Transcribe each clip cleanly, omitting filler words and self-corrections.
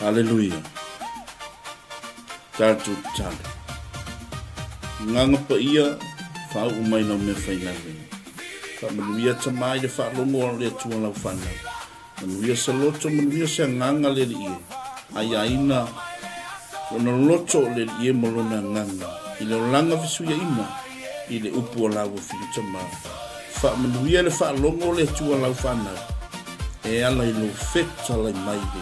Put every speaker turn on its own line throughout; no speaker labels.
Haleluia. Tātou tāle. Nganga pa ia, whau umai nau me whainare. Manuia tamai le whaalongo le tua lau whanau. Manuia sa loto, manuia sa nganga le li e. Ai aina, ona loto le li e molona nganga. I le olanga visuia ina, i le upu o lau whiu tamai. Manuia le whaalongo le tua lau whanau. E ala i lo feta lai mai le.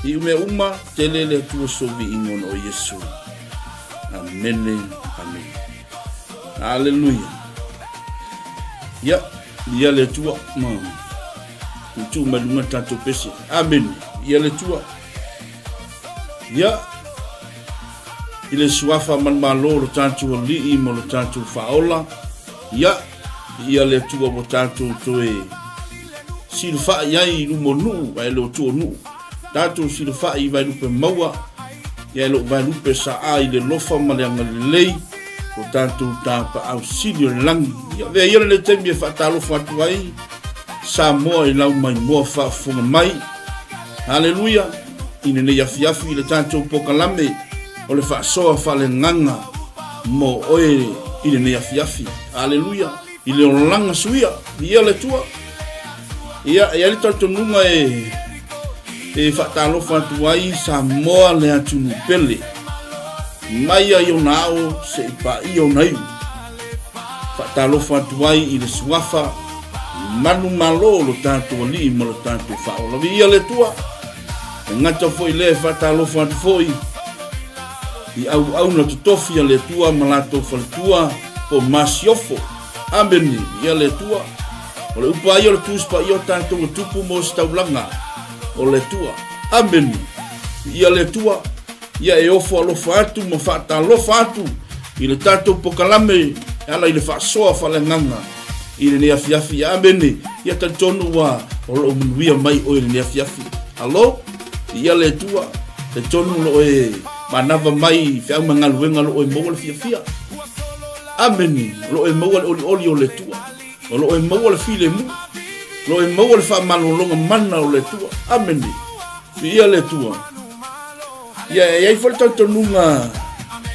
I ume uma, te le tua sovi ingon o Yesu. Amen, amen. Hallelujah. Ya, ia le tua, tu malunga tato pesi. Amen. Ia le tua. Ya, ile suafa man malo lo tato li mo lo tato faola. Ya, ia le tua mo tato toe. Silfa yai lu monu, vai lo tu nu. Tato silfa i vai lu pe maua. Ya lo vai lu pe sa ai le lofa malanga lei. O tanto tapa auxilio lang ya ve yo le tembe fatalo fatuai Samoa i lau mai mo fa funga mai. Haleluya. Ine ne ya fiafi le tanto pokalame o le fa soa fa le nganga mo oe ine ne ya fiafi. Haleluya. Ile langa suia ia le tua. Ia le tanto nunga e fatalo fatuai Samoa le atunu pele. Maia yo nao se pa io nai fatalo fatuai i le suafa manu malo lo tanto li mo lo tanto fa o via le tua ngata foi le fatalo fatoi i au na tofia le tua malato faltua po masiofo ambeni ia le tua o le upa io le tuspa io tanto o tupu mo staulanga o le tua ambeni ia le tua. Ia e ofo alo fatu mo fata alo fatu i le tatou pokalame ala i le whaasoa whalenganga i le nea fiafi amene ia tatonu wa o lo umunuia mai o i le nea fiafi alo ia le tua te tonu lo e manava mai whiau mangaluenga lo e maua le fiafia amene lo e maua le oli o le tua o lo e maua le file mu lo e maua le whaamalolonga mana o le tua amene ia le tua. Ia ia foi tanto nunga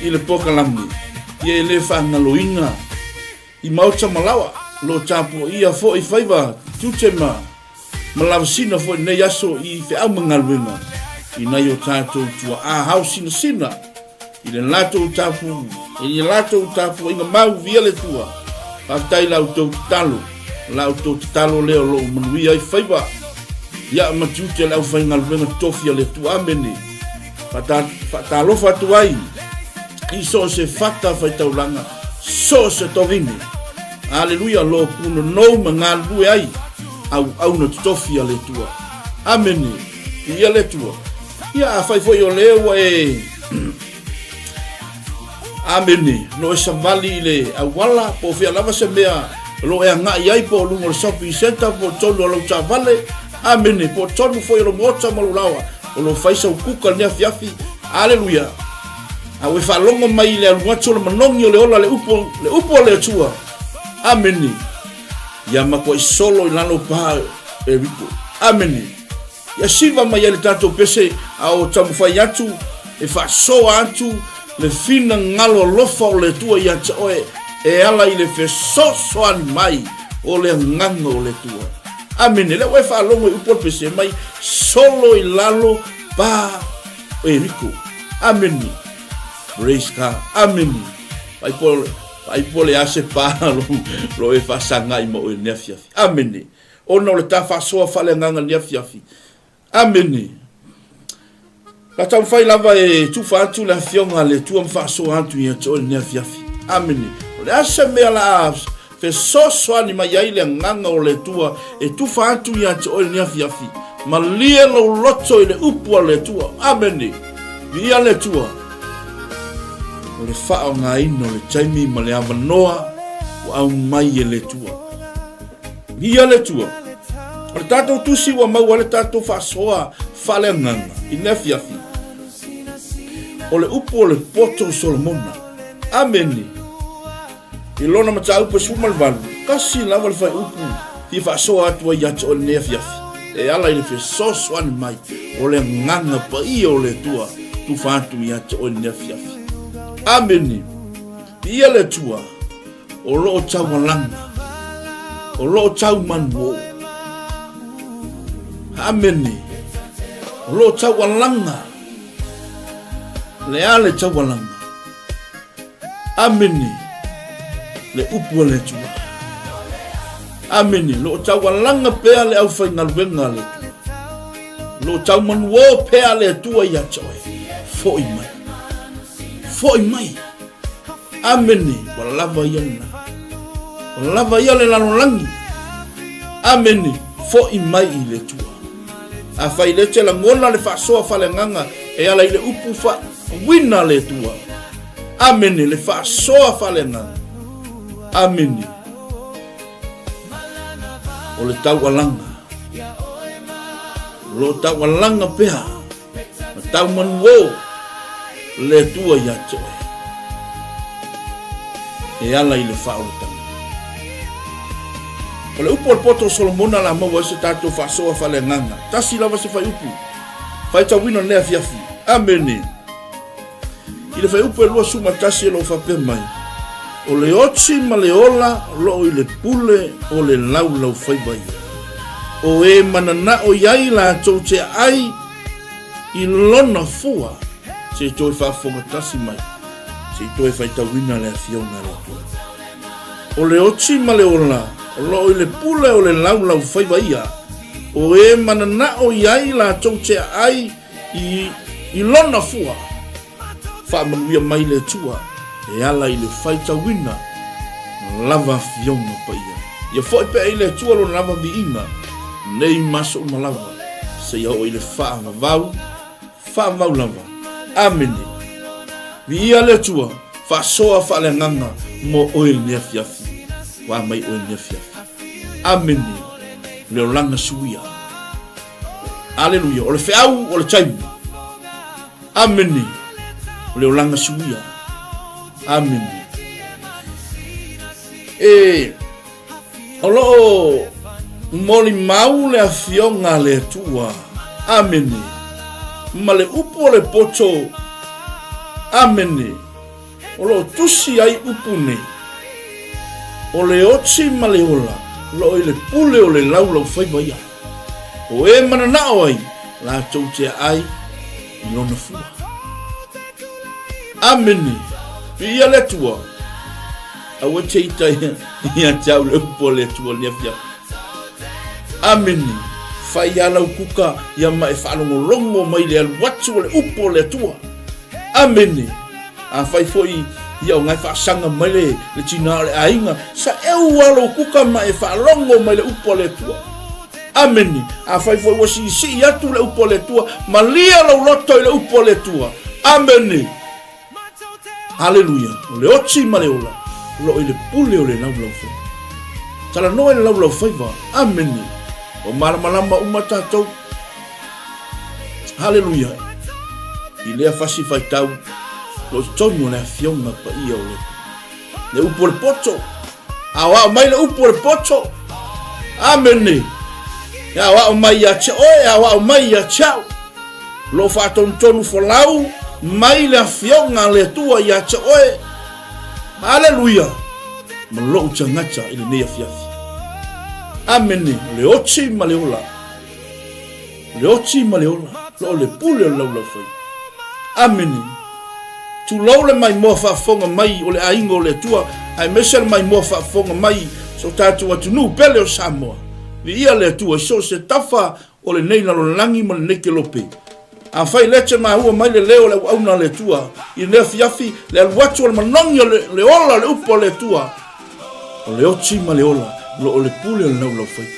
i le pokalame ia le whangaloinga i mauta malawa lo tapo ia fo i faiva tutema malavasina fo nei aso i whea mangaluenga i nei o tātou tua a hausina sina i le lato tapo i le lato tapo inga mau via le tua patai lau tau talo leo lo manuia i faiva ia matute lau whaingaluenga tofia le tua amene Fatalo fatuai i so se fata fai taulanga so se tovine. Haleluia lo kuno no mangalu ai au no tofia le tua. Amen. Ia le tua. Ia fai foi o leo e Amen. No savali le awala po fia lava se mea lo e nga ai po lungo shopping center po tolo lo chavale. Amen. Po tolo foi lo mota malulawa. O lo faisa o kuka nea fiafi. Aleluia. A we falongo mai le aluato le manongi o le ola le upo le tua. Ameni. Ya mako solo i lalo pa e riko. Ameni. Ya siva mai le tato pese a o tamu fai atu e fa so atu le fina ngalo lofa o le tua ya oe e ala i le fe so ani mai o le nganga o le tua. Amene le we fa longo i upo pese mai solo i lalo pa e riko. Amene. Praise God. Amene. Pai pole ase pa lo e fa sanga i mo e nefiafi. Amene. Ona le ta fa so fa le nganga nefiafi. Amene. La tam fai lava e tu fa tu la fionga le tu fa so antu i to nefiafi. Amene. Le ase me la fe so ani mai ai le nganga o le tua e tu fa atu ia te o le fiafi ma lie lo loto i le upu le tua. Amene. Via le tua o le fa o nga ino le taimi ma le avanoa o au mai e le tua. Via le tua o le tatou tusi wa mau le tatou fa soa fa le nganga i le fiafi o le upu o le poto Solomona. Amene. I lona matau pe sumal valu kasi lava le fai upu i fa so atu ia to le fiafi. e ala ile fe soso an mai o le nganga pa ia o le tua tu fatu ia te o ne fiafi ameni ia le tua o lo tau langa o lo tau manwo ameni o lo tau langa le ale tau langa ameni le upu le tua ameni lo tau langa pe le au fai ngalwenga le tua lo tau manwo pe le tua ia choe foi mai ameni wala lava ia le lano langi ameni foi mai i le tua a fai le te la ngona le fasoa fa le nganga e ala ile upu fa wina le tua ameni le fasoa fa le nganga ameni o le tau alanga lo tau alanga pea tau manwo le tua ia choe e ala ile faulta o le upo poto Solomona la maua se tato fasoa fa le nganga tasi lava se fai upu fai tawino nea fiafi ameni ile fai upu e lua suma tasi e lo fa pe mai o le ochi ma le ola lo i le pule o le lau fai bai o e manana o iai la tau te ai i lona fua se toi fa fonga tasi mai se toi fai tawina le afiona le tua o le ochi ma le ola lo i le pule o le lau fai bai o e manana o iai la tau te ai i lona fua fa manuia mai le tua e ala i le fai tawina lava fionga pa ia ia foi pe i le tua lo lava viina nei maso malava se ia o i le fa vau lava ameni via le tua fa soa fa le nganga mo oil ne fiafi wa mai oil ne fiafi ameni le langa suia aleluia o le feau o le taimi ameni le langa suia ameni olo moli mau le afionga le tua ameni ma le upu o le poto ameni olo tusi ai upune o le ochi ma le ola lo i le pule o le lau fai baia o e manana ai la tau te ai i lona fua ameni pia le tua awa te itai ia tau le upo le tua lia fia ameni fai ala ukuka ia mai whanongo longo mai le aluatu o le upo le tua ameni a fai foi ia o ngai whaasanga mai le tina le ainga sa eu alo ukuka mai whalongo mai le upo le tua ameni a fai foi wasi isi atu le upo le tua ma lia lau loto i le upo le tua ameni haleluia o le ochi ma le ola lo i le pule o le lau fai tala noe le lau fai va ameni o malamalama umata tau haleluia i lea fasi fai tau lo tono le afionga pa ia o le upo le poto awa mai le upo le poto ameni ya wa mai ya che o ya wa mai ya chao lo fa tonu folau mai le afionga le tua ya che o haleluia mo changacha ile ne fiafi ameni le ochi maleola lo le pule lo fai ameni tu lo le mai mo fa fonga mai o le aingo le tua ai mesel mai mo fa fonga mai so tatu atu nu pele o Samoa vi ia le tua so se tafa o le nei na lo langi mo le ke lope a fai leche ma hua mai le leo le auna le tua i le fiafi le alwatu o le manongi le ola le upo le tua o le ochi ma le ola lo le pule lo fai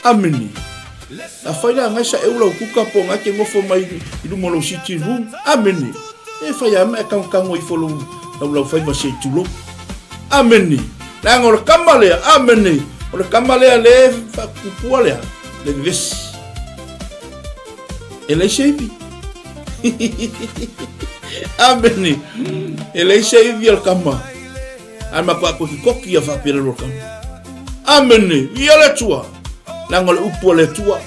ameni a fai la ngai sa e ula kuka po ngake ngofo mai i lu molo siti room ameni e fai a me kango i folo lo fai va se tulo ameni la ngor kamale ameni o le kamale le fa kupua le ves ele shevi ameni ele shevi al kama alma pa ko koki ya fa pele lo kama ameni ia le tua la ngol upo le tua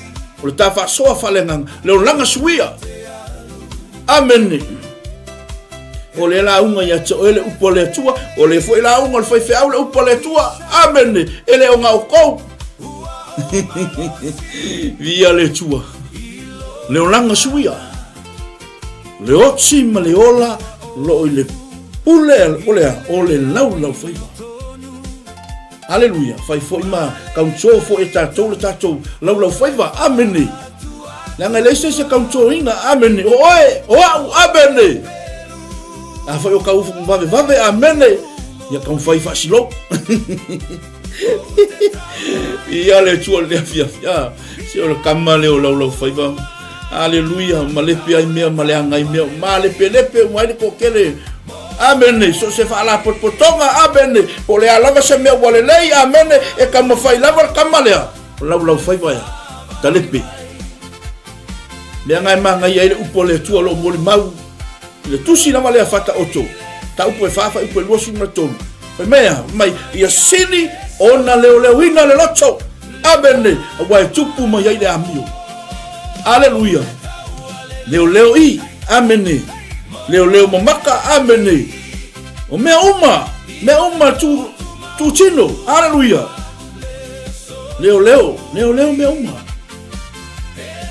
o le tafasoa falenga le langa suia amen o le la unga ya tso ele upo le tua o le foi la unga le foi fe au le upo le tua amen ele o ngau ko via le tua le langa suia le otsi ma le ola lo le pule o le lau foi Haleluya, fai foi ma kaunso fo e tatou lau faiva, amene. Nanga leise se kaunso inga, amene. O amene. A fai o kaufu vave, amene. Ia kaun fai fasilo. Ia le tua le fia. Se o kama le o lau faiva. Haleluya, malepe ai mea, male angai mea, malepe lepe, mwai ko kele. Amen. So se fala potonga amen. O le alava se me wale lei amen e kama fai lava kamalea. Lau fai vai. Talepe. Le ngai manga ia le upo le tua lo moli mau. Le tusi na male fata oto. Ta upo e fafa upo lo suma ton. Fa mea mai ia sini ona le wina le loto. Amen. Wa tupu mai ia le amio. Haleluya. Leo I. Amen. Leo mamaka amene. O mea uma tu chino. Hallelujah. Leo mea uma.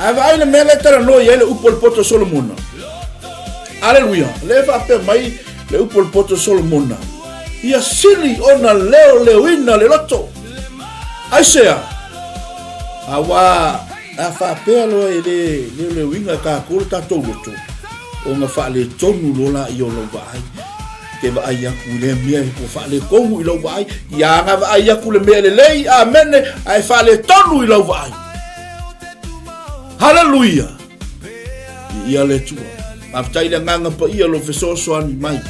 Ava aina mea le tara no ia le upol poto Solomona. Hallelujah. Le fa pe mai le upol poto Solomona. Ia sili ona leo ina le loto. Aisea. Awa afa pe lo ele le winga ka kulta to loto. O nga fa le tonu lola i o lo vai ke va ai aku le mea ko fa le kongu i lo vai ya nga va ai aku le mea le lei amen ai fa le tonu i lo vai haleluya ia le tua aftai le nganga pa ia lo fesoso ani mai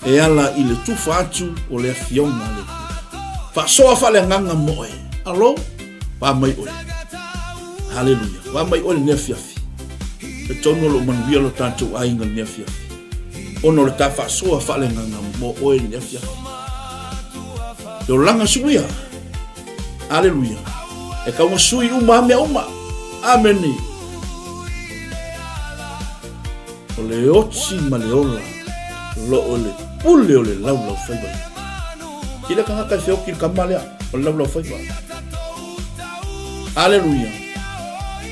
e ala i le tufa atu o le fiona le fa soa fa le nganga moe alo pa mai o haleluya wa mai o le fiafi e tono lo manuia lo tanto ainga nefia ono le tafa soa fale nganga mo o nefia lo langa suia haleluya e ka sui uma amen o le otsi maleola lo ole pule ole lau faiba kile ka ka feo ki kamale o lau faiba haleluya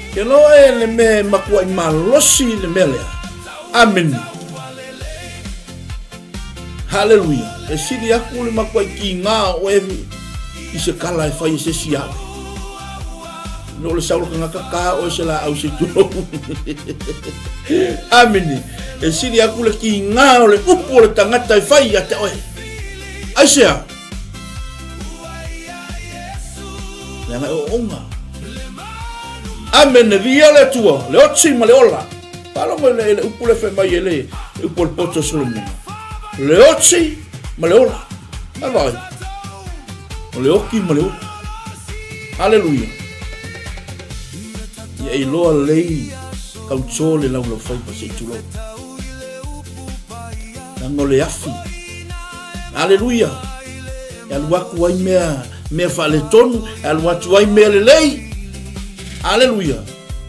ke lo ele me makua malosi le mele amen haleluya e sidi aku le makua ki nga o evi i se kala e fai se sia no le saulo nga ka o se la au se tu amen e sidi aku le ki nga o le upo le tangata e fai ate oe aisea nga o onga amen via le tua le otsi ma le ola palo le upule fe mai le upol poto Solomon le otsi ma le ola vai le oki ma le ola haleluya ia i loa lei kaucho le lau fai pa se tulo nango le afi haleluya ya luaku ai mea fa le tonu ya luatu ai mea le lei Haleluya.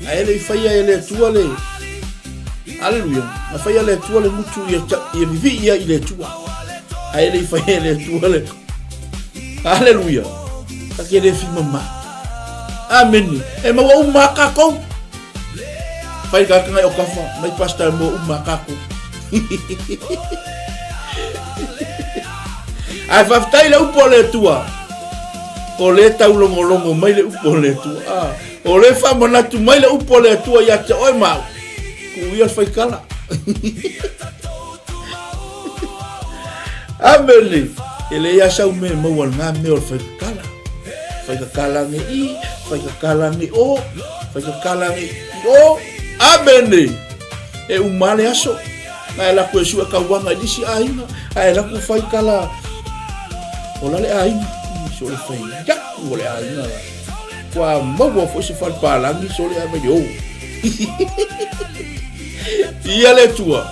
Ele faya ele tua le. Haleluya. Ma faya le tua le mutu ia vivi ia ile tua. Ele faya ele tua le. Haleluya. Ka ke fi mama. Amen. E ma wa makako. Fai ka ngai o kafa, mai pastor mo makako. Ai faftai le upo le tua. O le tau longo mai le upo le tua. O le fa mana tu mai le upo le tua ya te oi mau. Ku ia fai kala. Amen. Ele ya sa me mo wal nga me o fai kala. Fai kala ni I, fai kala ni o, fai kala ni o. Amen. E umale aso. Ai la ku su ka wanga disi ainga. Ai la ku fai kala. Ola le ainga. So le fai. Ya ku le ainga. Kwa mago fo se fal palangi so le ame yo. Ia le tua.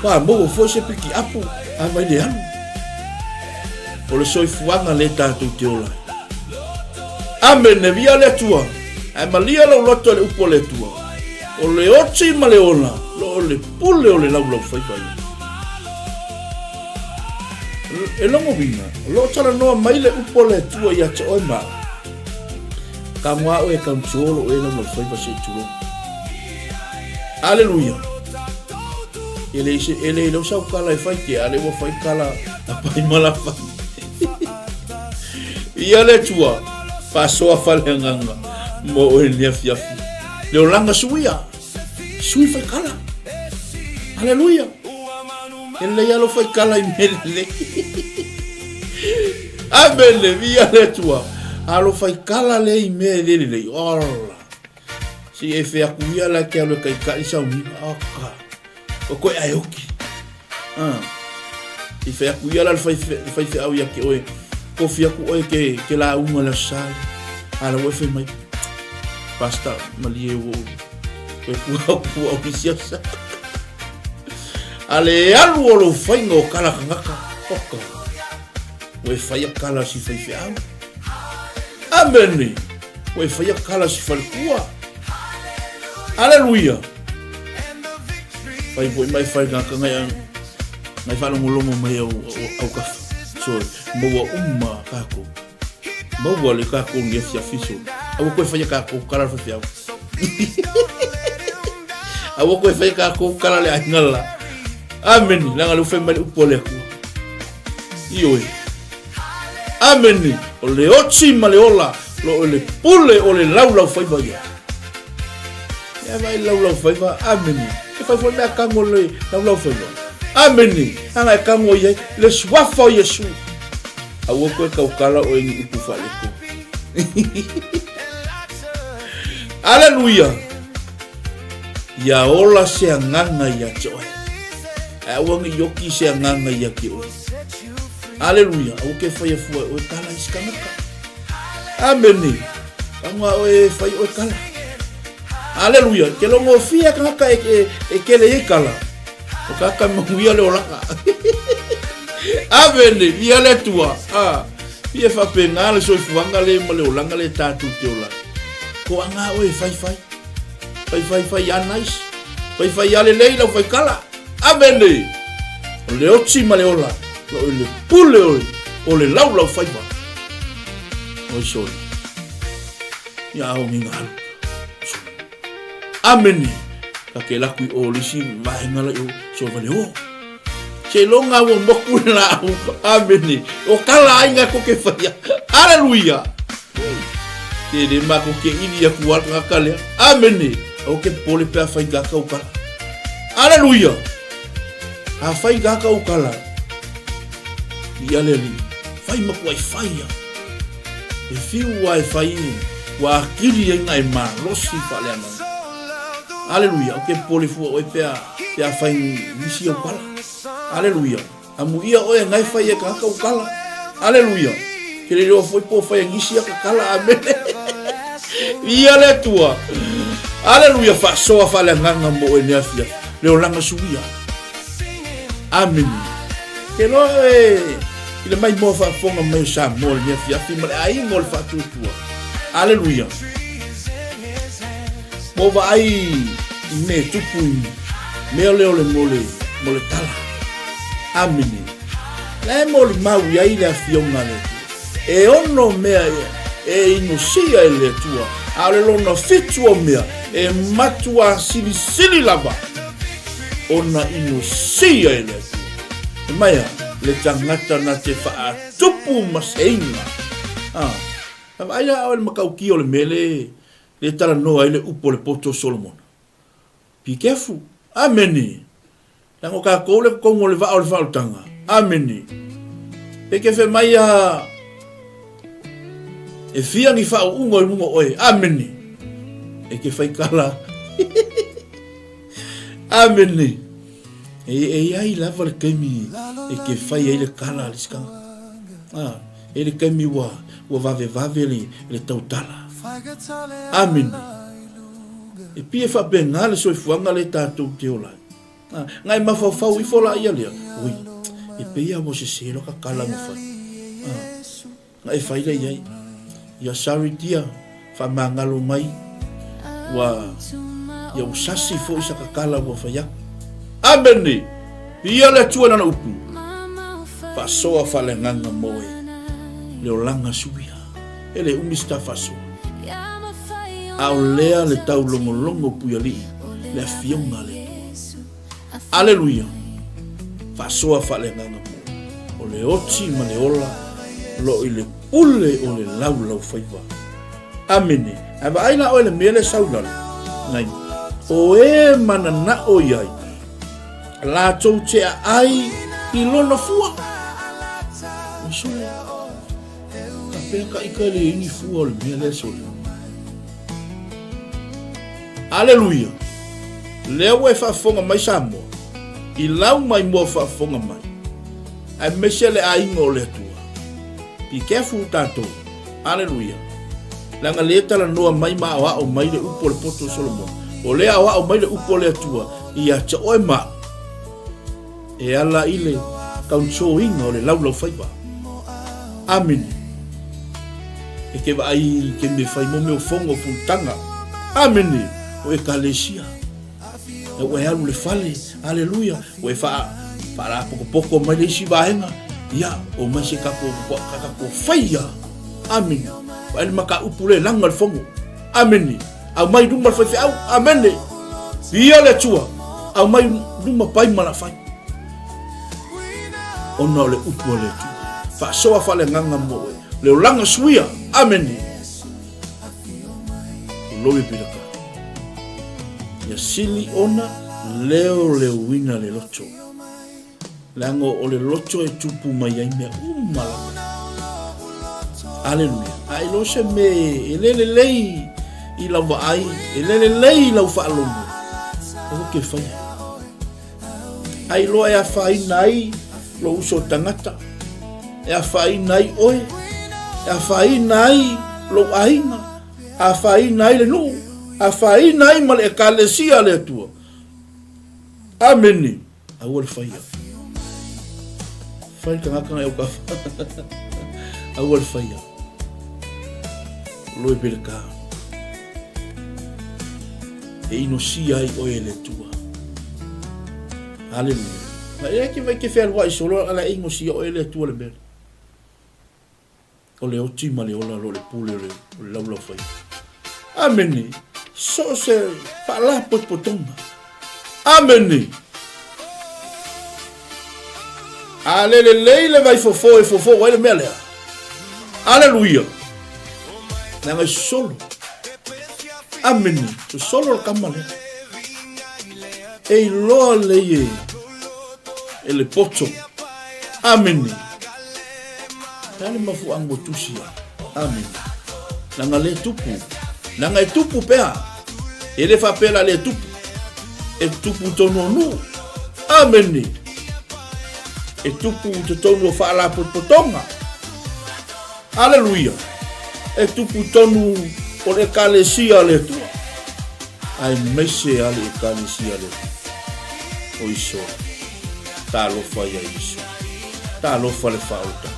Kwa mago fo se piki apu. Ai de anu. O le soi fuanga le tatu te ola. Amen, via le tua. Ai malia lo loto le upo le tua. O le ochi ma le ola. Lo le pule o le lau fai fai. E longo vina. Lo tala noa mai le upo le tua ia te oi ma. Ka mua o e kauntuolo o e lau fai fai se tulo. Aleluia. Ele lo sa kala e fai ke ale wo fai kala apa mala fai. Ia le tua paso a fale nganga mo o le fiafi. Le olanga suia. Sui fai kala. Aleluia. Ele ia lo fai kala i mele. Amele via le tua. Alo fai kala le i mele le. Ola. Si e fe akuia la ke alo kai kai sa uni. Aka. O koe ai oki. I fe akuia la fai fe au ia ke oe. Ko fia ku oe ke la uma la sal. Ala we fe mai. Basta malie wo. Koe ku au kisiasa. Ale alu o lo fai ngo kala ngaka. Oka. We fai kala si fai fe au. Ameni. We fai kala si fai kua. Aleluia. Fai foi mai fai ngaka ngai mai fala ngolomo mai au ka so mo umma kako mo le kako nge fia fiso au ko fai kako kala fa fia au ko fai kako kala le ngala amen la ngalu fe mai upole ku io amen o le ochi maleola lo le pule o le lau fai vai ya vai lau fai va amen fai foi me kango le lau fai va ameni anga kango ye le swafa yesu awo ko ka ukala o ni upufale ko aleluia ya ola se nganga ya joy awo ngi yoki se nganga ya ki o aleluia awo ke fai fu o kala iskanaka ameni anga o fai o kala aleluia ke lo ngo fia ka e ke le kala o kaka mhuia le olaka avene via le tua via fa penale so fuanga le mo le olanga le tatu te ola ko anga o fai ya nice fai ya le leila fai kala avene le ochi ma le ola le pule o le laula fai va o so ya o mingal ameni ke la ku o lisi vai ngala yo so vale o che longa wo moku la ameni o kala inga ko ke faya aleluia te de ma ko ke ini ya ku al kale ameni o ke pole pe fai ga ka o kala aleluia a fai ga ka o kala ya le fai ma ko fai ya e fiu wifi wa kiri ngai ma losi fale ana aleluia o ke pole fu o pe fai nisi o kala aleluia amu ia o ngai fai ka o kala aleluia ke le foi po fai nisi ka kala amen ia le tua aleluia fa so fa le nganga mo e ne afia le o langa suia amen ke lo ile mai mo fa fonga mai sa mo ne afia fi ma ai ngol fa tu aleluia mo vai me tupu me le mole tala amini le mole mau ya ile fionga le e ono me e inosia ele tua ale lo no fitu o me e matua sili lava ona inosia ele maya le tangata na te fa tupu masenga ai o le makauki o le mele le tala no ai le upo le poto Solomon. Be careful. Ameni. Lango ka ko le ko mo le va o tanga. Ameni. E ke fe mai e fia ni fa ungo oi. Ameni. E ke fai kala. Ameni. E ai lava le kemi e ke fai ai le kala le ska. E le kemi wa vave le tautala. Amen. E pia fa bengal so fuanga le tatu te ola. Ngai mafau i fola ia le. Ui. E pia mo se selo ka kala mo fa. Ngai fai le ia. Ia sari dia fa mangalo mai wa ya usasi fo isa kakala wa faya amene ia le tua na upu fa soa fa le nganga moe le olanga suia ele umista fa so au lea le tau longo puyali le fionga le aleluia fa soa fa le nganga o le oti ma le ola lo ile ule o le lau faiva amene ava aina o le mele saunala nai o e manana o iai la tou te ai i lona fua o sole ka peka ika le ini fua o le mele sole aleluia lea ue whaafonga mai Samoa i lau mai mua whaafonga mai ai mese le ainga o le atua be careful tātou aleluia langa le tala noa mai ma awa o mai le upo le poto Solomon o le awa o mai le upo le atua i a cha oe ma e ala ile kaunso inga o le lau whaiva amen e ke vai ke me fai mo me o fongo funtanga amen o e kalesia e o e alu le fale aleluia o e fa para poko mai le si vaenga ia o mai se kako faia amen Wale maka upule langal fongo. Amen. Au mai duma fai au. Amen. Ia le tua. Au mai duma pai mana fai. Ona le upule tu. Fa soa fa le nganga mo. Le langa suia. Amen. Lowe pilaka. Ya sili ona leo le winga le locho. Lango o le locho e tupu mai ai mea umala. Aleluia. Ai lo se me elele lei i la vai elele lei la fa longo. O que fai? Ai lo e a fai nai lo uso tangata. E a fai nai oe. E a fai nai lo ainga. A fai nai le no. A fai nai mal e kalesia le tua. Amen. A o fai. Fai kanga e o ka. A o fai. Loi belka e inosia ai o ele tua aleluia ma e que vai que fer vai solo ala inosia o ele tua le bel o le oti ma le ola lo le pule le laula fai amen so se fala potonga amen alele vai fofo e fofo o ele mele aleluia nanga solo amen so solo kamale e lo le ele poto amen tani mafu ango tusia amen nanga le tupu nanga e tupu pea ele fa pela le tupu e tupu tono nu amen e tupu tono fa la potonga aleluia e tupu tonu o le kalesia le tua. Ai mese ale kalesia le tua. O iso. Ta lo fa ya iso. Ta lo fa le falta.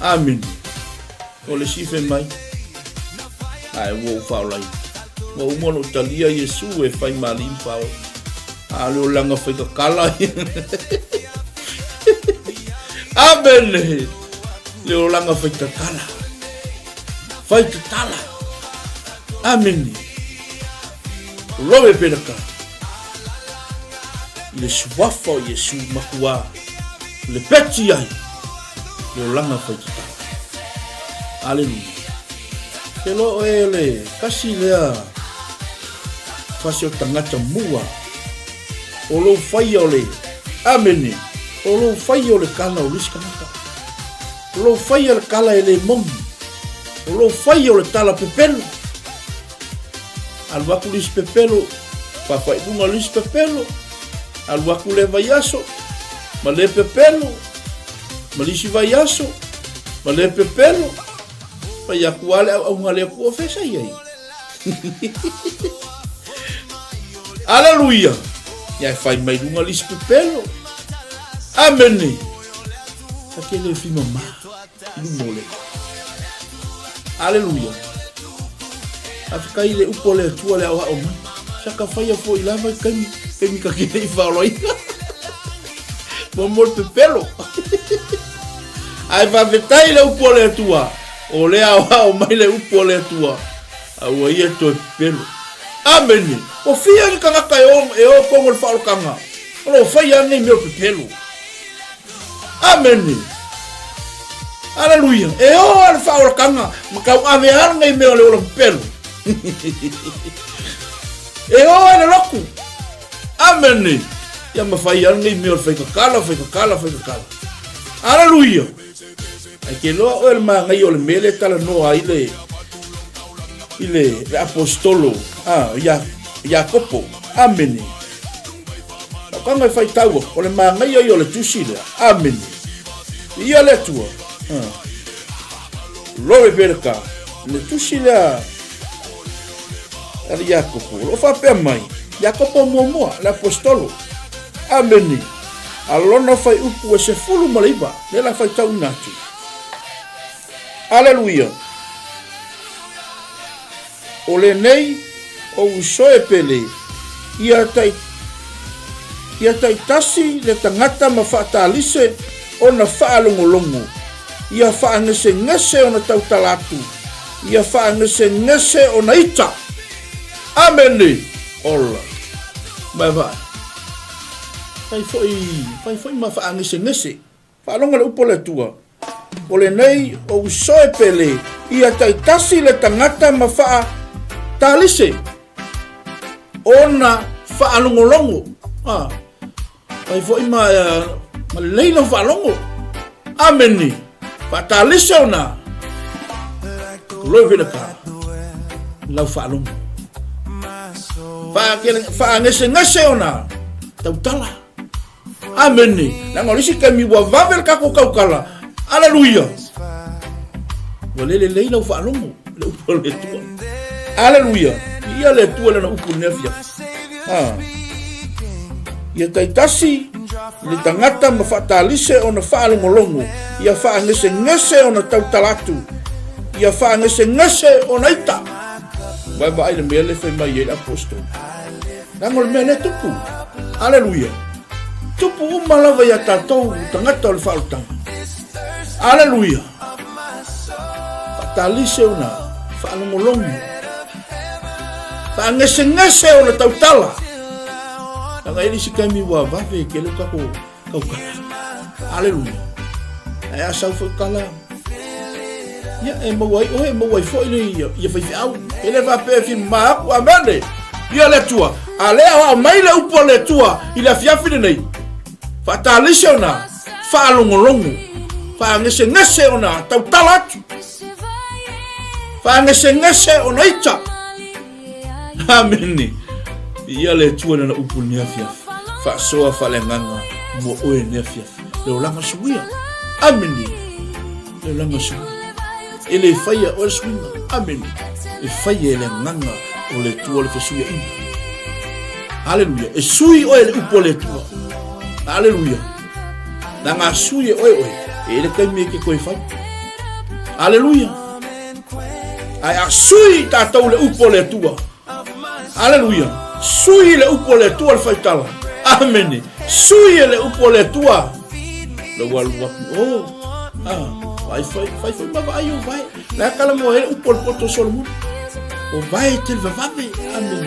Amen. O le sife mai. Ai wo fa lai. Wo mono talia Yesu e fai malim fa. Ale o langa fa kala. Amen. Le o langa fa kala. Fai te tala. Amen. Lowe pelaka. Le suafa o Yesu makua. Le peti ai. Le langa fai te tala. Aleluia. Ke lo ele. Kasi lea. Fasi o tangata mua. O lo fai o le. Amen. O lo fai o le kala o liska maka. O lo fai o le kala ele mongi. O lo fai o le tala pepelo. Alwaku lis pepelo. Papa ibunga lis pepelo. Alwaku le vaiaso. Ma le pepelo. Ma lisi vaiaso. Ma le pepelo. Pa yaku ale au ngale ku ofesa iai. Aleluia. Ya fai mai dunga lis pepelo. Amen. Aquele filho má. Ilu mole. Aleluia. Afika ile upo le tua le au au mai. Saka fai fo ila mai kemi ka kile I faloi. Momor pepelo. Ai va vetai le upo le tua. O le au mai le upo le tua. Au ia to pepelo. Amen. O fia ni kanga kai o kongo le falo kanga. O fai ane me pepelo. Amen. Aleluia. E o al falo kanga. Makau ave ngai me le o pepelo. E o ene loku. Amen. Ya mafai ngai me o fai kakala. Aleluia. Ai ke lo o el ma ngai o le mele tala no ai ile apostolo Jacopo. Amen. Kanga fai tau o le ma ngai o le tusila. Amen. Ia le tua. Lore berka. Le tusila ali Jacopo. O fa pe mai. Jacopo momo l'apostolo. Amen. Alona fai upu e se fulu malaiba. Le la fai tau natu. Aleluia. O le nei o usoe pele. Ia tai tasi le tangata ma whaatalise o na whaalongolongo. Ia whaangese o na tautalatu. Ia whaangese o na ita. Amen. Ola. Mai vai. Fai foi ma whaangese. Whaalonga le upo le tua. O le nei o usoe pele. Ia tai tasi le tangata ma whaatalise o na whaalongolongo. Fai foi ma leila whaalongo. Amen. Whaatalise o na loi vina ka. Lau whaalongo. Whaangese o na tautala. Amen. Nangolisi kami wa vavel kako kaukala. Aleluia. Walele leila whaalongo. Le upo le tua. Aleluia. Ia le tua le na upu nefia. Ia taitasi le tangata ma whaatalise o na whaalongolongo. Ia whaangese o na tautalatu. Ia whaangese o na ita. Vai vai le mele fai mai ele apostol. Nangol mele tupu. Aleluia. Tupu umalawa ia tatou tangata o le whaalotanga. Aleluia. Whaatalise o na whaalongolongo. Whaangese o na tautala. Nanga ili si kami wa vave ke le kako kaukala. Aleluia. Ai asau whakala. Ia e mawai fo ili ia whaifi au. Ele va pe fi maaku amene. Ia le tua. Alea wa mai le upo le tua. Ila fiafine nei. Whaatalise o na whaalongolongo. Whaangese o na tautalatu. Whaangese o na ita. Amen. Ia le tua na upu ni afia. Whaasoa whalenganga. Mo oe ni afia. Leo langa suia. Amen. Leo langa suia. Ele faia o swinga. Amen. E faia ele nganga o le tua le fesuia ina. Aleluia. E sui o ele upo le tua. Aleluia. Nanga sui oe. Ele kai me ke koe fai. Aleluia. Ai a sui tatou le upo le tua. Aleluia. Sui le upo le tua le faitala. Amen. Sui le upo le tua. Le walua. Vai ma vai o vai. La kala mo ele upo le poto solmu. O vai tel vave. Amen.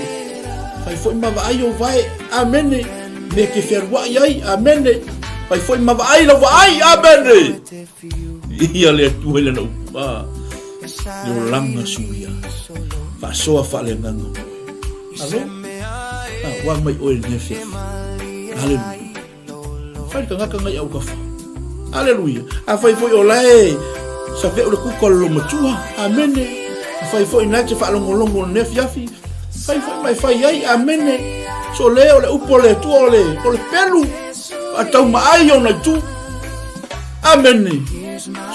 Vai ma vai o vai. Amen. Me ke ferwa yai. Amen. Vai ma vai lo vai. Amen. Ia le tua le no. Le langa suia. Fa soa fa le nganga. Alo? Wa mai oil nefia. Hallelujah. Fai ka ngaka ngai au kafa. Hallelujah. A fai foi olai. Sa fe o ku kolo matua. Amen. Fai foi na te fa longo nefia fi. Fai foi mai fai ai. Amen. So leo le upo le tu ole pelu. Atau mai ona tu. Amen.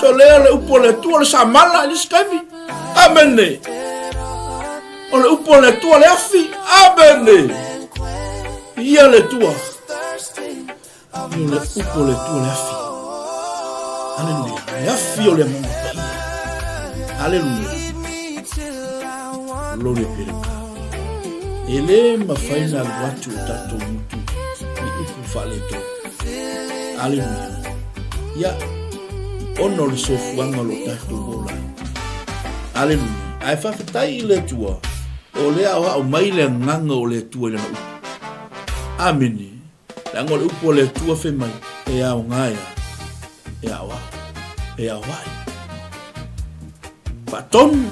So leo le upo le tu ole samala ni skavi. Amen. Ole upo le tua le afi. Amen. Ia le tua. Ia le upo le tua le afi. Aleluia. Le afi o le mama. Aleluia. lo le pereka. Ele mafaina watu tato mutu ni upu fale to. Aleluia. Ya ono le sofuanga lo tato bola. Aleluia. Ai whawhetai le tua. O le awa o mai le nganga o le tua le na upu. Amini. Lango le upu o le tua fe mai. E au ngaya. E awa. E awai. Fatonu.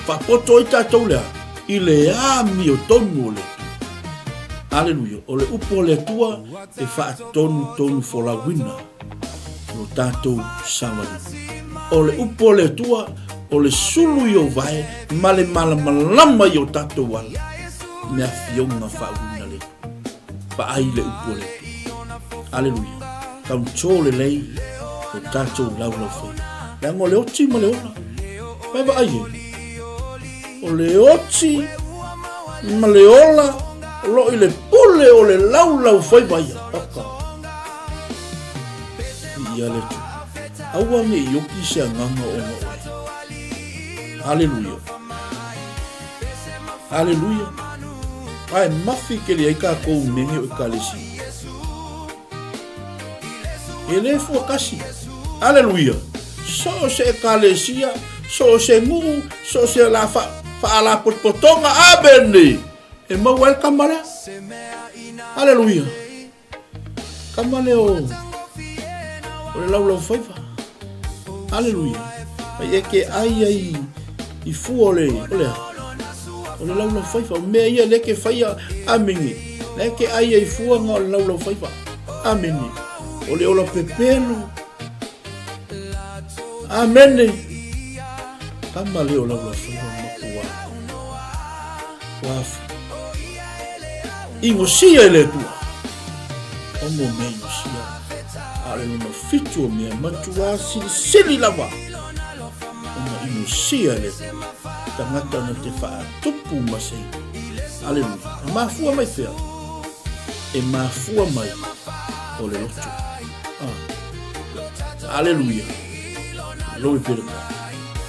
Fapoto i tatou lea. I le ami o tonu o le tua. Aleluia. O le upu o le tua. E tonu fo la wina. No tatou samari. O le upu o le tua. O le sulu i o vai. Male malama i o tatou wala. Mea fionga whauna le. Pa ai le upu o le tua. Aleluia. Kau tō le lei. O tatou lau fai. Lango le oti ma le ola. Pai ba ai e. O le oti ma le ola lo i le pule o le lau fai vai paka ia le tu aua me yoki se nganga o no haleluia haleluia ai mafi ke le ka ko menge o kalesi ele fo kasi haleluia so se kalesia so se mu so se la Fa'ala potonga abene. E ma welcome male. Haleluia. Kamale o. O le lau faiva. Haleluia. Ai ke ai i fu ole. O le lau faiva. Me ia le ke faia amini. Le ke ai fu nga o le lau faiva. Amini. O le ola pepelo. Amene. Kamale o lau faiva. Wafu. Ingosia ele tua. Omo me ingosia. Ale no fitu me matua sili lava. Omo ingosia ele tua. Tangata na te fa tupu masei. Aleluia. Mafua mai fea. E mafua mai. Ole lotu. Aleluia. Loi perka.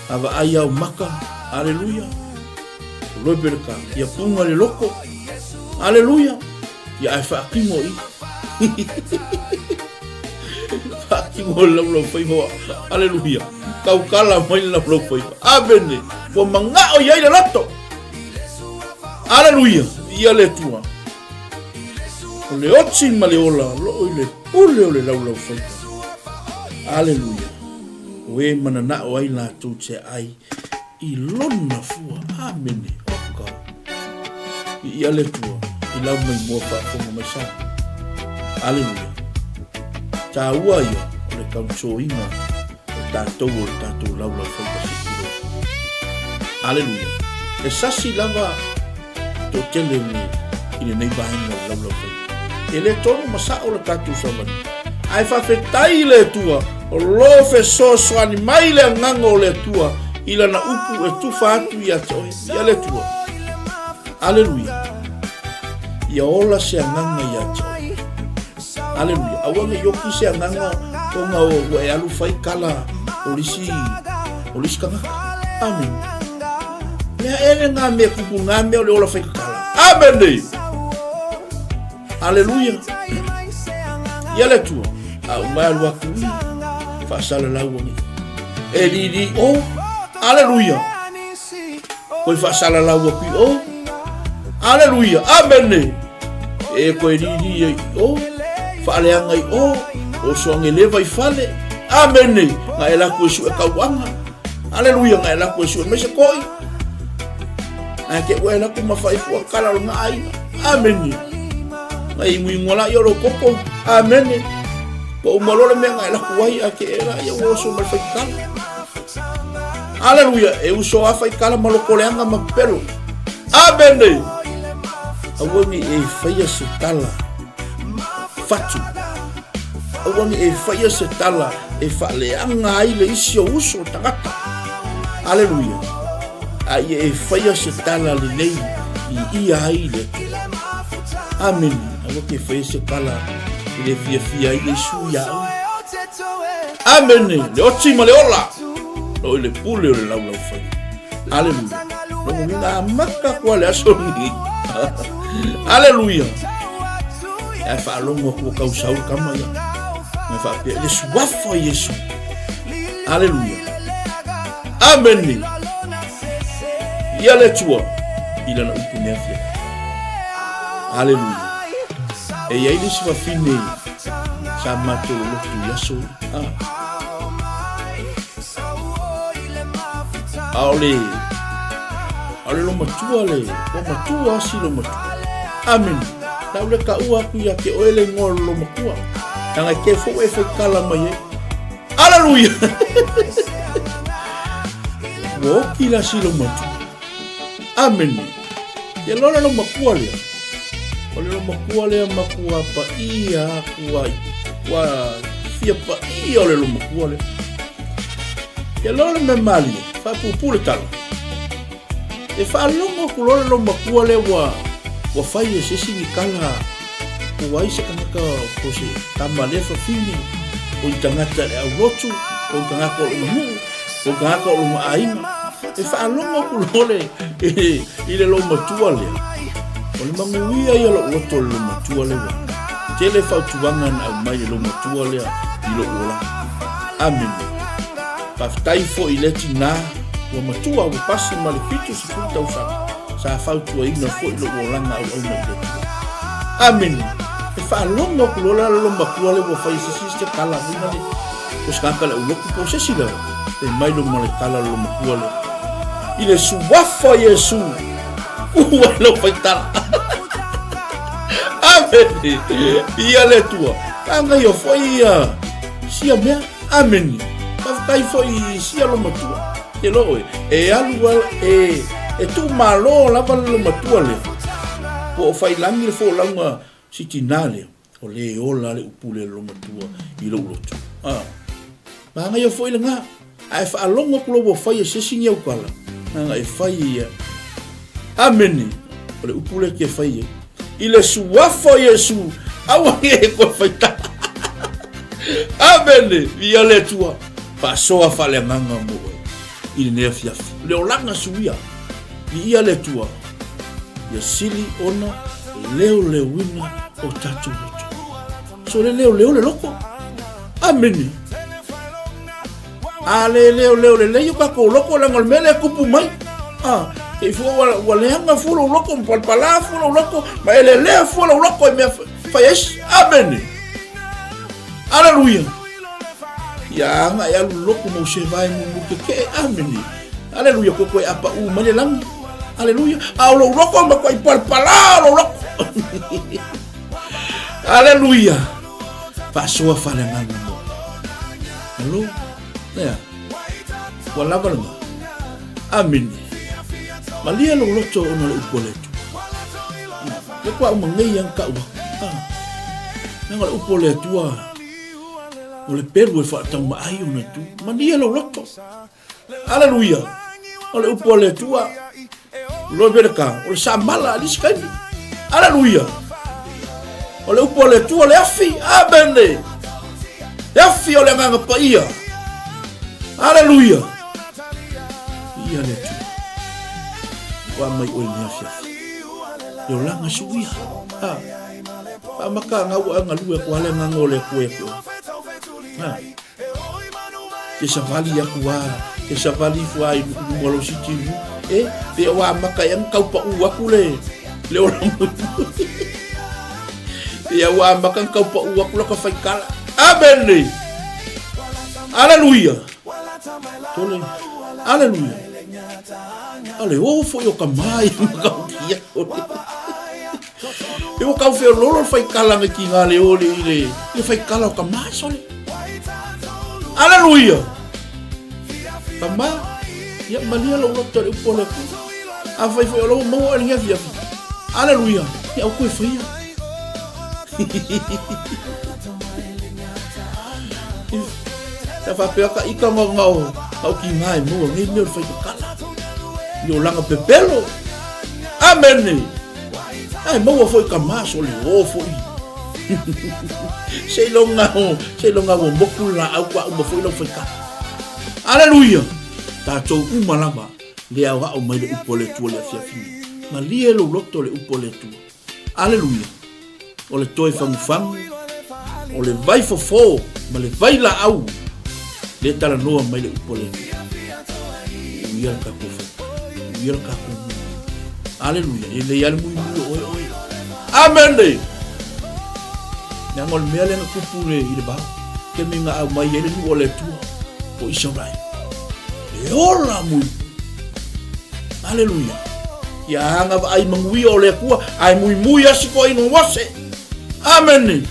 Ava aya o maka. Aleluia. Loi berka, ia punga le loko. Aleluia. Ia ai whakingo i. Whakingo lau whaihoa. Aleluia. Kau kala mai lau whaihoa. Abene. Wa mangao iai le lato. Aleluia. Ia le tua. O le oti ma le ola. Lo i le pule o le lau whaihoa. Aleluia. We manana o ai la tu te ai. I lona fua. Amene. Ia le tua. I lau mai mua whaafonga mai sa. Aleluia. Tā ua ia. O le kaunso inga. O tātou lau whaika sikiro. Aleluia. E sasi lava. Tō tele ni. I le nei vahenga lau whaika. E le tono masa o le tātou samani. Ai whawhetai le tua. O lofe soani mai le nganga o le tua. Ila na upu e tufa atu i atoe. Ia le tua. Aleluia. Ia ola se anganga i atoe. Aleluia. Awa me yoki se anganga konga o e alu fai kala olisi kangaka. Amen. Mea ere ngā mea kupu ngā mea o le ola fai kala. Amen. Aleluia. Ia le tua. Au mai alu aku i. Whaasala lau ni. E riri o. Aleluia. Koi whaasala lau aku i o. Aleluia. Amen. E koe riri ai o. Whaaleanga i o. O soange lewa i whale. Amen. Nga e laku e su e kauanga. Aleluia. Nga e laku e su e mese koi. Nga ke ue laku mawhai fua kala o nga ai. Amen. Nga i muingola i oro koko. Amen. Ko umalole mea nga e laku wai a ke era i o so malwhai kala. Aleluia. E uso a whai kala malokoleanga mapelo. Amen. Awangi e whaia se tala fatu. Awangi e whaia se tala e whaaleanga ai le isi o uso tangata. Aleluia. Ai e whaia se tala le nei i ia ai le. Amen. Awangi e whaia se tala i le fia i le suia au. Amen. Le oti ma le ola. O le pule o le lau whaia. Aleluia. Longo winga maka kwa le asoni. Aleluia. Ai fa longo ko ka usau kama ya. Me fa pe le suafo Yesu. Aleluia. Amen. Ya le tua. Ila na upunefia. Aleluia. E ia ili sifa fine. Sa mato lo tu Yesu. Ale lo matua le, o matua si lo matua. Amen. Tau le ka ua ku ya ke oele ngol lo matua. Tanga ke fo e fo kala mai. Aleluia. Wo kila si lo matua. Amen. Ke lona lo makua le. Ole lo makua le makua pa ia kuai. Wa fia pa ia ole lo makua le. Ke lona me mali. Fa pupule talo. E fa longo kulole lo makua le wa fai se si kala wa isa kanaka ko se tamale fa fini o tangata e rotu o tangaka o mu o tangaka o mu ai e fa longo kulole ile lo matua le o le manguia ia lo roto lo matua le wa tele fa tuanga na mai lo matua le ilo ola. Amen. Paftai fo ile tina wa matua wa pasi malifitu si futa usanga sa fautu ina fo ilo olanga au mai. Amen. E fa longo kulola lo makua le wa fai sisi kala vina le o skaka le uloku po sesi le e mai lo mole kala lo makua le ile suwafa Yesu uwa lo faitala. Amen. Ia le tua anga yo foi sia mea. Amen. Kai foi sia lo matua e lo e alu e tu malo la lo matua le po fai langi le fo langa sitinale o le ola le upule lo matua i lo lotu nga yo foi nga ai fa longo ko lo fai se sinya ukala nga e fai. Amen. O le upule ke fai ile suafo Yesu awa e ko fai ta. Amen. Via le tua pasoa fale nganga mo il ne fia le olanga suia ia le tua ya sili ona leo le wina o tatu loto so le loko. Amen. Ale leo le yo ka ko loko la ngol mele kupu mai e fo wala nga fulo loko pala fulo loko ma le fulo loko me fa yes. Amen. Aleluia. Ya nga ya loko mo se vai mo ke. Amen. Aleluia ko ko apa mane lang. Aleluia. Lo loko ma ko pala lo loko. Aleluia. Paso fa le nganga mo. Hello. Ya. Wala ba mo. Amen. Malia lo loto ona le upoletu. Ke kwa mangai yang ka wa. Nga le upoletu o le peru e whaatau maai una tu. Mania lo loto. Aleluia. O le upo le tua. Lo bereka. O le samala aliskani. Aleluia. O le upo le tua le afi. Amen. Le afi o le nganga pa ia. Aleluia. Ia le tua. Wa mai o le afi. Yo langa suia. Pa maka ngau ngalue ko ale ngangole ko e ko. Ke savali ya kuwa, ke savali fuai molo siti pe wa maka yang kau pa uwa kule le orang ya wa maka kau pa uwa kula ka fai kala. Amen. Aleluia. Tole. Aleluia. Ale o fo yo kamai kau kia. Eu kau fe lolo fai kala ngi ngale ole ile. Le fai kala ka masole. Aleluia. Tamba ya malia lo loto le pole ku. Afai foi lo mo ali via. Aleluia. Ya o ko foi. Ta fa pe ka ika ngau au ki mai mo ngi me fai kala. Yo langa pepelo. Amen. Ai mo foi ka masole o foi. Sei longa o mokula au kwa mo foi lo foi ka. Aleluia. Ta to umalama le au au mai le upo le tua le fiafi ma lie lo loto le upo le tua aleluia o le toi fangu o le vai fofo ma le vai la au le tala noa mai le upo le tua uia ka kofa uia ka kofa aleluia e le yale mui oi amen le ngol mele na kupu le ile ba ke minga au mai ele nu o le tua o Israel e ola mui aleluia ya hanga ai mangui o le kua ai mui asiko ino wase amen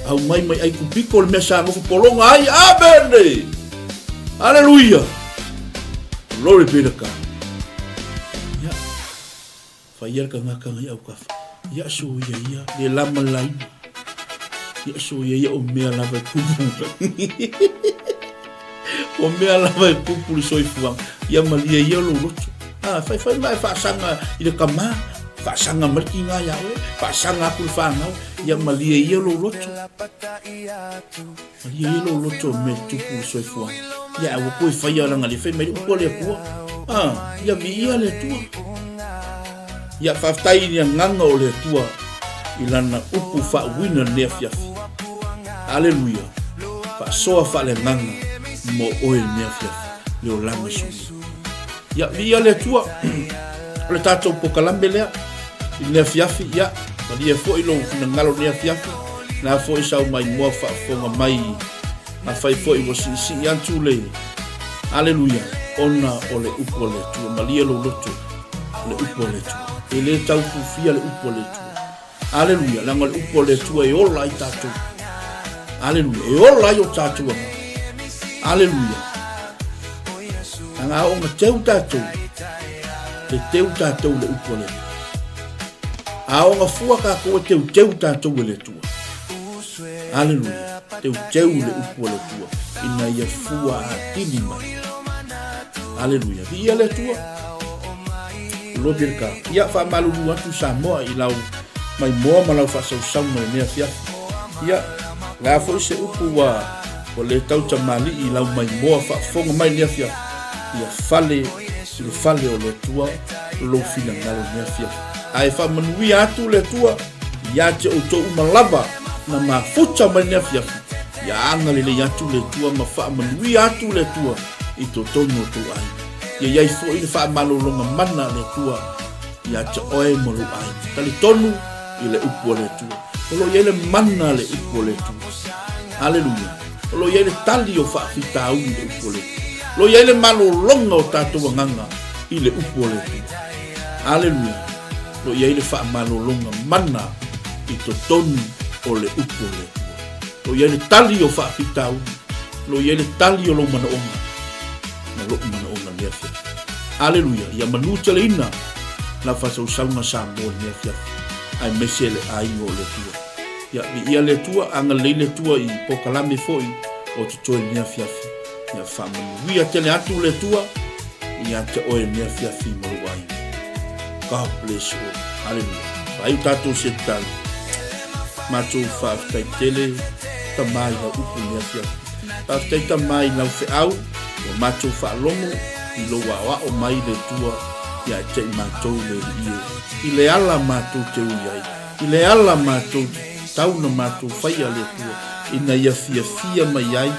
au mai ai kupiko le mesa ngo polonga ai amen aleluia glory be to God ya fayar ka ngaka ngai au ka ya so ya le lama lai ya so ya o mea lava kupu o mea lava kupu so ifuang ya malia ya lo loto fai mai fa sanga ile kama fa sanga marki nga ya we fa sanga ku fa nga ya malia ya lo loto me tupu so ifuang ya wo ko fa ya nga le fe mai ko le ko ya vi ya le tua ya fa tai ni nganga o le tua ilana upu fa wina le fiafi aleluia fa soa fa le nganga mo oil le fiafi le o lama su ya via le tua le tato pokalambe le le fiafi ya dia fo ilo ngalo le fiafi na fo isa mai mo fa fo mai na fai fo i was si yantu le aleluia ona ole upu le tua malia lo loto le upu le tua ele tau fia le upu le tua aleluia la ngol upo le tua e ola i tatu aleluia e ola i o tatu aleluia anga o ma teu tatu le upo le a o nga fua ka ko teu tatu le tua aleluia teu le upo le tua ina ia fua atini mai aleluia ia le tua lo birka ia fa malu atu Samoa i lau mai moa malau fa sau mai mea fia ia la fo se upu wa o le tau tamali i lau mai moa fa fonga mai mea fia ia fale o le tua lo fina ngalo mea fia ai fa manui atu le tua ia te o to umalava na mafuta mai mea fia ia anga le atu le tua ma fa manui atu le tua i to tono to ai ia fo i fa malolonga mana le tua ia te oe molu ai tali tonu ile upo le tua lo yele manna le upo le tua aleluia lo yele tali o fa fitau le upo le lo yele malo longa o tatu nganga ile upo le tua aleluia lo yele fa malo longa manna i to tonu o le upo le tua lo yele tali o fa fitau lo yele tali o lo mana onga na lo mana onga le fa aleluia ya manucha le ina la fa so saunga sa mo le fa ai mesele ai o le tua ya ia le tua anga le tua i pokalame foi o tuto ni afiafi ya fama wi atele atu le tua ia te o ni afiafi mo wai God bless you hallelujah ai tato setal macho fa tai tele tamai ha upu ni afiafi ta tai tamai na fe au o macho fa longo i lo wa o mai le tua ya te macho le i le ala mato te uiai i le ala mato tau na mato faia le tua ina ia fia mai ai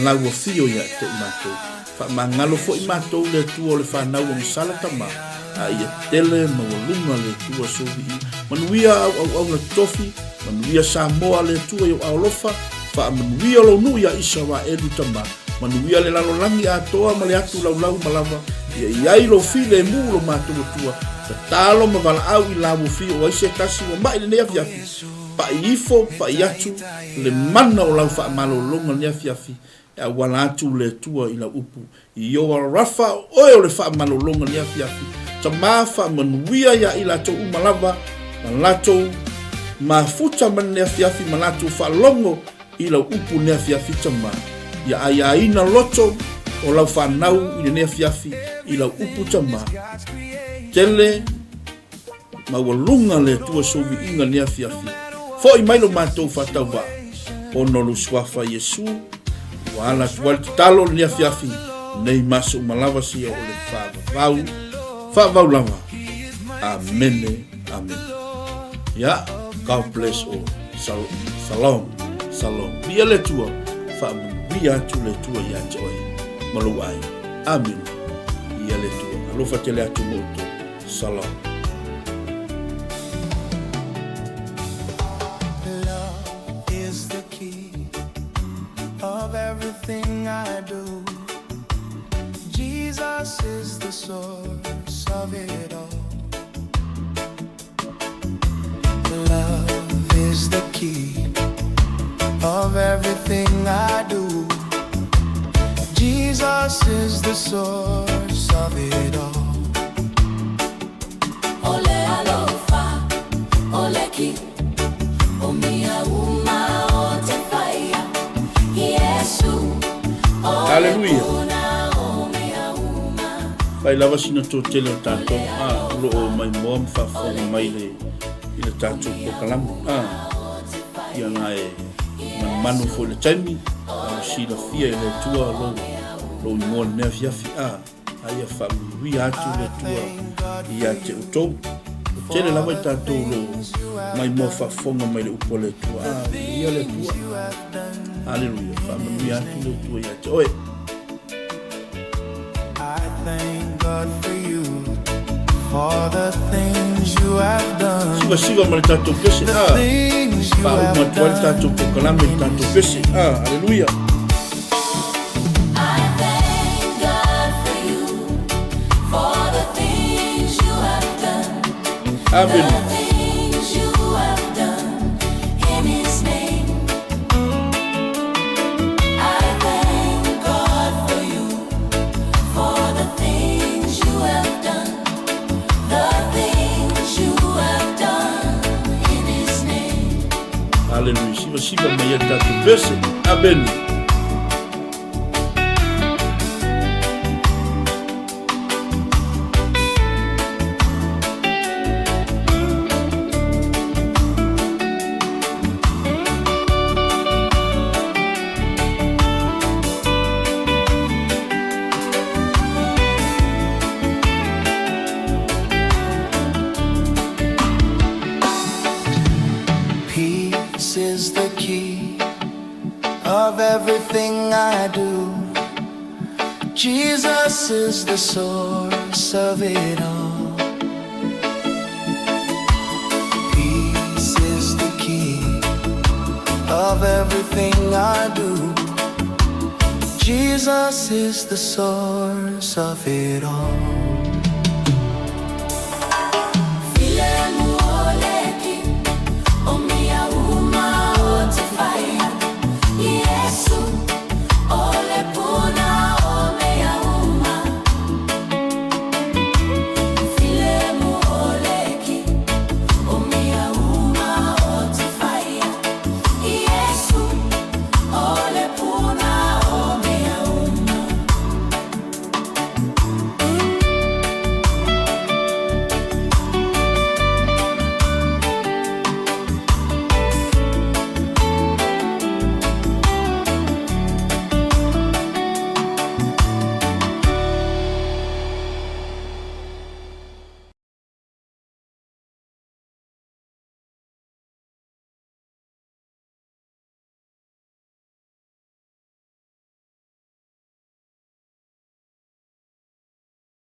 lau fio ya te mato fa mangalo fo i mato le tua le fa nau o sala tama ai tele ma lunga le tua so vi manuia au na tofi manuia Samoa le tua yo alofa fa manuia lo nu ya Israel tama manuia le lalo langi atoa ma le atu lau malava ia lo file mu lo mato tua talo ma vala au i lamu fio o se kasi o mai le afia pa ifo pa yatu le mana o lau fa malo longa le afia ya wala atu le tua i la upu i o rafa o le fa malo longa le afia tama fa manuia ya i la to umalava malato mafuta man le afia malato fa longo i la upu le afia tama ya ai ina loto o lau fa nau i le afia i la upu tama tele ma walunga le tua sovi inga ni afiafi fo i mailo matou fatauva ono lu swafa Yesu wala tual talo ni afiafi nei masu malava sia o le whaavau lava. Amen, amen. Ya, God bless all. Shalom, shalom. Bia le tua, bia tu le tua ya joy. Malu ai. Amen. Bia le tua. Alofa te le atu moto. Shalom.
Love is the key of everything I do. Jesus is the source of it all. Love is the key of everything I do. Jesus is the source of it all.
Ole alofa, ole ki, omia uma o te whaia, Yesu,
Hallelujah.
omia uma.
Pai lava sina tō tele o tātou. Loo mai moa mwhawhonga mai le i le tātou ko kalamu. Ia ngā manu fo le taimi. Sina fia i le tua lo i moa le mea fiafi. Aia whamuhui atu le tua i a te utou. O tele lava i tātou lo mai moa whawhonga mai le upo le tua. Ia le tua. Hallelujah. Whamuhui atu le tua i a te oe.
I thank God for you, for the things you have done.
Siva ma le tātou pese.
The things you have
Whaumatuari
done.
tātou ko kalame i tātou pese. Hallelujah.
I thank God for you, for the things you have done,
Amen.
the things you have done in His name. I thank God for you, for the things you have done, the things you have done in His name.
Hallelujah. Siva mai e tātou pese. Amen.
Peace is the key of everything I do. Jesus is the source of it all. Peace is the key of everything I do. Jesus is the source of it all.